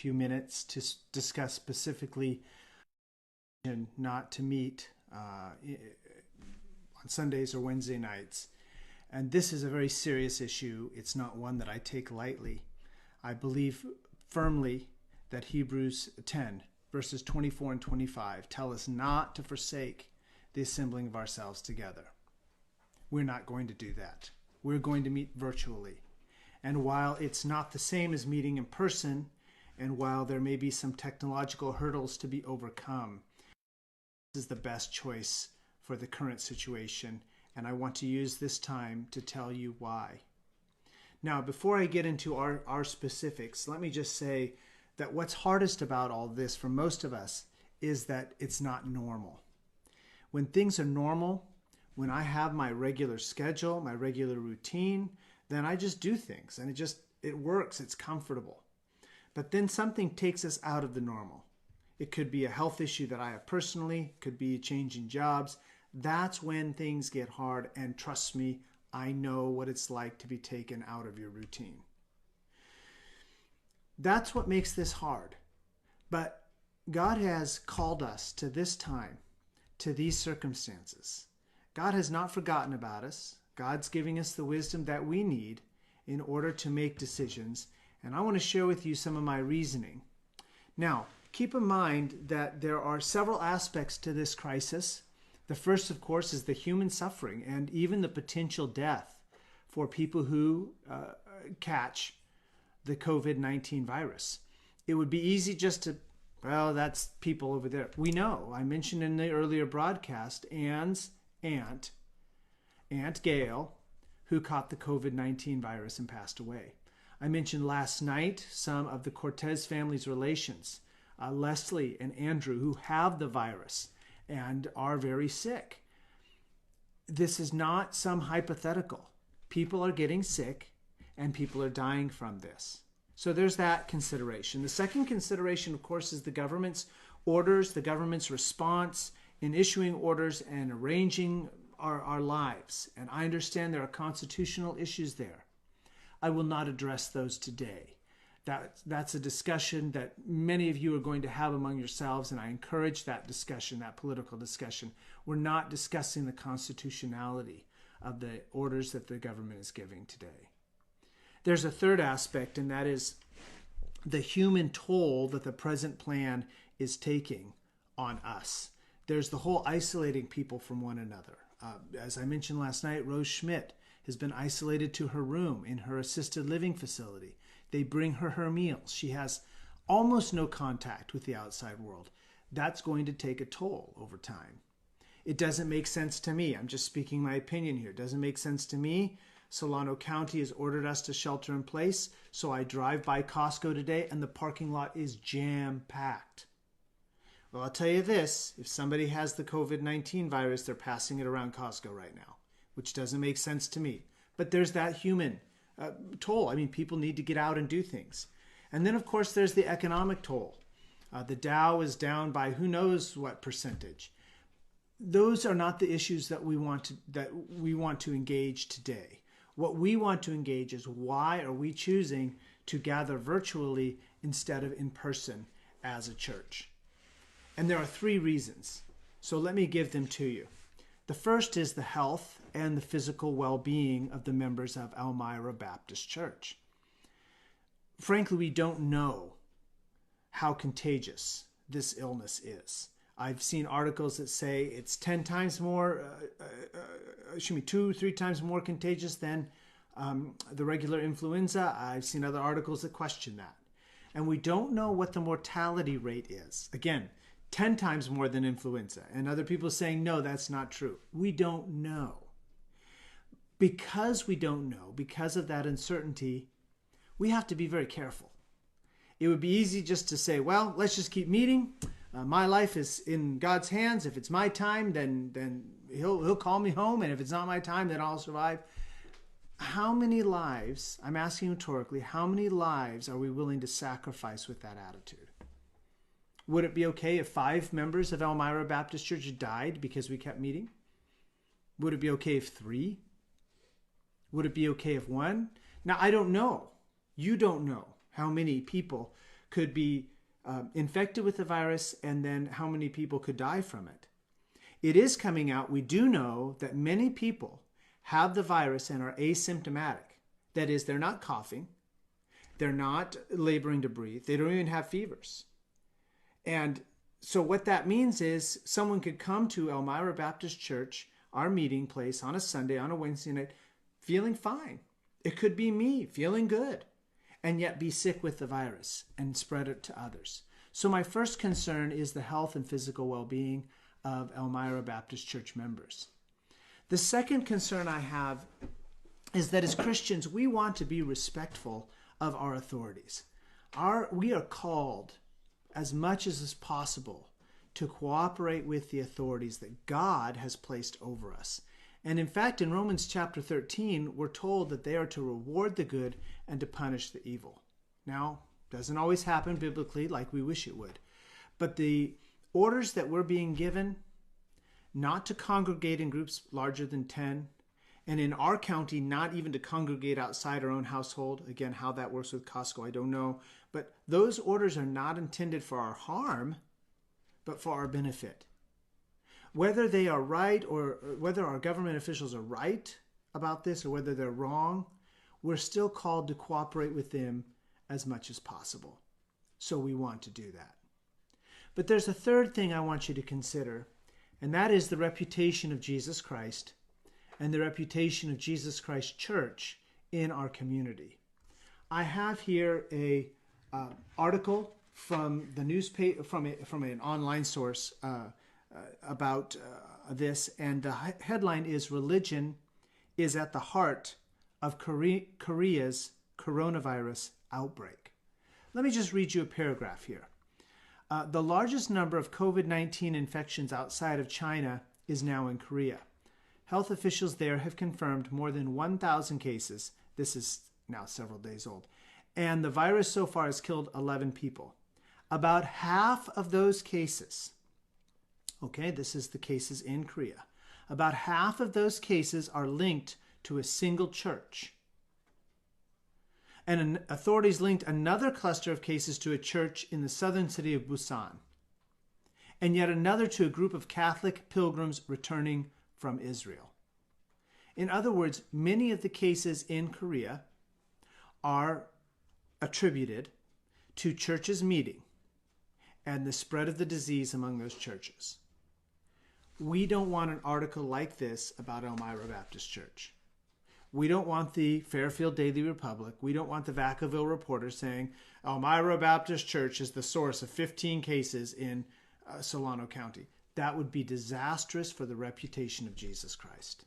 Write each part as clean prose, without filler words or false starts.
few minutes to discuss specifically and not to meet on Sundays or Wednesday nights. And this is a very serious issue. It's not one that I take lightly. I believe firmly that Hebrews 10, verses 24 and 25 tell us not to forsake the assembling of ourselves together. We're not going to do that. We're going to meet virtually. And while it's not the same as meeting in person, and while there may be some technological hurdles to be overcome, this is the best choice for the current situation. And I want to use this time to tell you why. Now, before I get into our specifics, let me just say that what's hardest about all this for most of us is that it's not normal. When things are normal, when I have my regular schedule, my regular routine, then I just do things and it works, it's comfortable. But then something takes us out of the normal. It could be a health issue that I have personally, it could be a change in jobs. That's when things get hard, and trust me, I know what it's like to be taken out of your routine. That's what makes this hard. But God has called us to this time, to these circumstances. God has not forgotten about us. God's giving us the wisdom that we need in order to make decisions. And I want to share with you some of my reasoning. Now, keep in mind that there are several aspects to this crisis. The first, of course, is the human suffering and even the potential death for people who catch the COVID-19 virus. It would be easy just to, well, that's people over there. We know. I mentioned in the earlier broadcast Anne's aunt, Aunt Gail, who caught the COVID-19 virus and passed away. I mentioned last night some of the Cortez family's relations, Leslie and Andrew, who have the virus and are very sick. This is not some hypothetical. People are getting sick and people are dying from this. So there's that consideration. The second consideration, of course, is the government's orders, the government's response in issuing orders and arranging our lives. And I understand there are constitutional issues there. I will not address those today. That's a discussion that many of you are going to have among yourselves, and I encourage that discussion, that political discussion. We're not discussing the constitutionality of the orders that the government is giving today. There's a third aspect, and that is the human toll that the present plan is taking on us. There's the whole isolating people from one another. As I mentioned last night, Rose Schmidt has been isolated to her room in her assisted living facility. They bring her meals. She has almost no contact with the outside world. That's going to take a toll over time. It doesn't make sense to me. I'm just speaking my opinion here. It doesn't make sense to me. Solano County has ordered us to shelter in place, so I drive by Costco today and the parking lot is jam-packed. Well, I'll tell you this, if somebody has the COVID-19 virus, they're passing it around Costco right now, which doesn't make sense to me. But there's that human toll. I mean, people need to get out and do things. And then, of course, there's the economic toll. The Dow is down by who knows what percentage. Those are not the issues that we want to engage today. What we want to engage is why are we choosing to gather virtually instead of in person as a church? And there are three reasons. So let me give them to you. The first is the health and the physical well-being of the members of Elmira Baptist Church. Frankly, we don't know how contagious this illness is. I've seen articles that say it's 10 times more, 2-3 times more contagious than the regular influenza. I've seen other articles that question that. And we don't know what the mortality rate is. Again, 10 times more than influenza. And other people saying, no, that's not true. We don't know. Because we don't know, because of that uncertainty, we have to be very careful. It would be easy just to say, well, let's just keep meeting. My life is in God's hands. If it's my time, then he'll call me home. And if it's not my time, then I'll survive. How many lives, I'm asking rhetorically, how many lives are we willing to sacrifice with that attitude? Would it be okay if 5 members of Elmira Baptist Church died because we kept meeting? Would it be okay if 3? Would it be okay if 1? Now, I don't know. You don't know how many people could be infected with the virus, and then how many people could die from it. It is coming out. We do know that many people have the virus and are asymptomatic. That is, they're not coughing. They're not laboring to breathe. They don't even have fevers. And so what that means is someone could come to Elmira Baptist Church, our meeting place, on a Sunday, on a Wednesday night, feeling fine. It could be me, feeling good, and yet be sick with the virus and spread it to others. So my first concern is the health and physical well-being of Elmira Baptist Church members. The second concern I have is that as Christians, we want to be respectful of our authorities. We are called, as much as is possible, to cooperate with the authorities that God has placed over us. And in fact, in Romans chapter 13, we're told that they are to reward the good and to punish the evil. Now, it doesn't always happen biblically like we wish it would. But the orders that we're being given, not to congregate in groups larger than 10, and in our county, not even to congregate outside our own household. Again, how that works with Costco, I don't know. But those orders are not intended for our harm, but for our benefit. Whether they are right, or whether our government officials are right about this, or whether they're wrong, we're still called to cooperate with them as much as possible. So we want to do that. But there's a third thing I want you to consider, and that is the reputation of Jesus Christ and the reputation of Jesus Christ Church in our community. I have here a article from the newspaper, from an online source about this, and the headline is "Religion is at the heart of Korea's coronavirus outbreak." Let me just read you a paragraph here. The largest number of COVID-19 infections outside of China is now in Korea. Health officials there have confirmed more than 1,000 cases. This is now several days old. And the virus so far has killed 11 people. About half of those cases, okay, this is the cases in Korea, about half of those cases are linked to a single church. And authorities linked another cluster of cases to a church in the southern city of Busan, and yet another to a group of Catholic pilgrims returning from Israel. In other words, many of the cases in Korea are attributed to churches meeting and the spread of the disease among those churches. We don't want an article like this about Elmira Baptist Church. We don't want the Fairfield Daily Republic. We don't want the Vacaville Reporter saying Elmira Baptist Church is the source of 15 cases in Solano County. That would be disastrous for the reputation of Jesus Christ.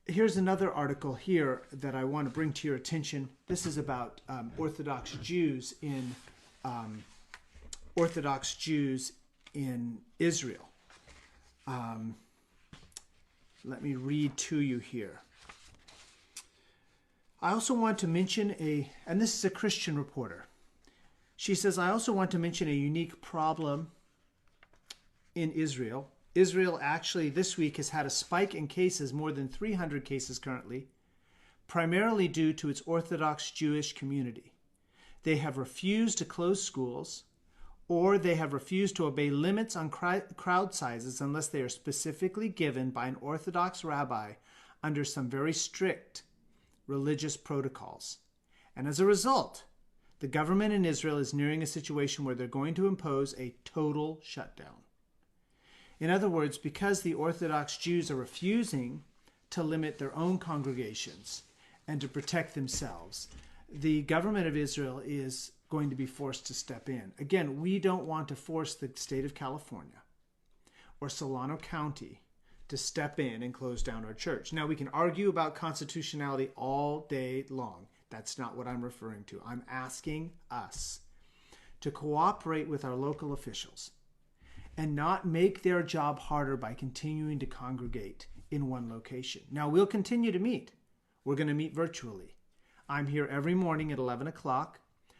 Here's another article here that I want to bring to your attention. This is about Orthodox Jews in Israel. Let me read to you here. I also want to mention and this is a Christian reporter. She says, I also want to mention a unique problem in Israel. Israel actually this week has had a spike in cases, more than 300 cases currently, primarily due to its Orthodox Jewish community. They have refused to close schools, or they have refused to obey limits on crowd sizes unless they are specifically given by an Orthodox rabbi under some very strict religious protocols. And as a result, the government in Israel is nearing a situation where they're going to impose a total shutdown. In other words, because the Orthodox Jews are refusing to limit their own congregations and to protect themselves, the government of Israel is going to be forced to step in. Again, we don't want to force the state of California or Solano County to step in and close down our church. Now, we can argue about constitutionality all day long. That's not what I'm referring to. I'm asking us to cooperate with our local officials and not make their job harder by continuing to congregate in one location. Now, we'll continue to meet. We're going to meet virtually. I'm here every morning at 11 o'clock.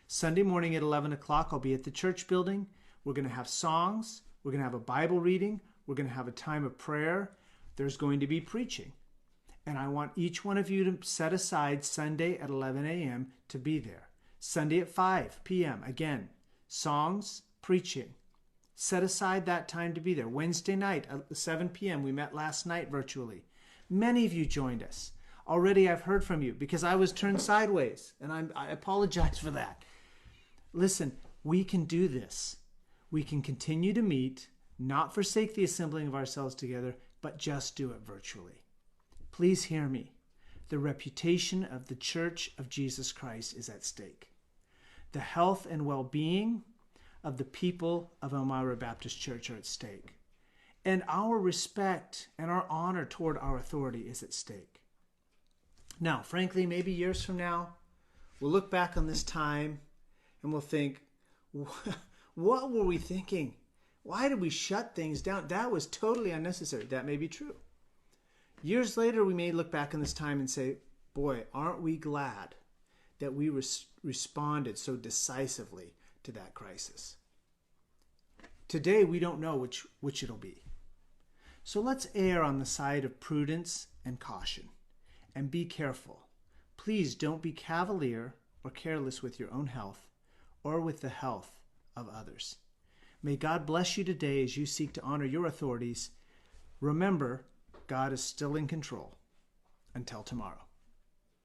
Sunday morning at 11 o'clock, I'll be at the church building. We're going to have songs. We're going to have a Bible reading. We're going to have a time of prayer. There's going to be preaching. And I want each one of you to set aside Sunday at 11 a.m. to be there. Sunday at 5 p.m. Again, songs, preaching. Set aside that time to be there. Wednesday night at 7 p.m. We met last night virtually. Many of you joined us. Already I've heard from you because I was turned sideways, and I apologize for that. Listen, we can do this. We can continue to meet, not forsake the assembling of ourselves together, but just do it virtually. Please hear me. The reputation of the Church of Jesus Christ is at stake. The health and well-being of the people of Elmira Baptist Church are at stake. And our respect and our honor toward our authority is at stake. Now, frankly, maybe years from now, we'll look back on this time and we'll think, what were we thinking? Why did we shut things down? That was totally unnecessary. That may be true. Years later, we may look back on this time and say, boy, aren't we glad that we responded so decisively to that crisis. Today, we don't know which it'll be. So let's err on the side of prudence and caution and be careful. Please don't be cavalier or careless with your own health or with the health of others. May God bless you today as you seek to honor your authorities. Remember, God is still in control. Until tomorrow.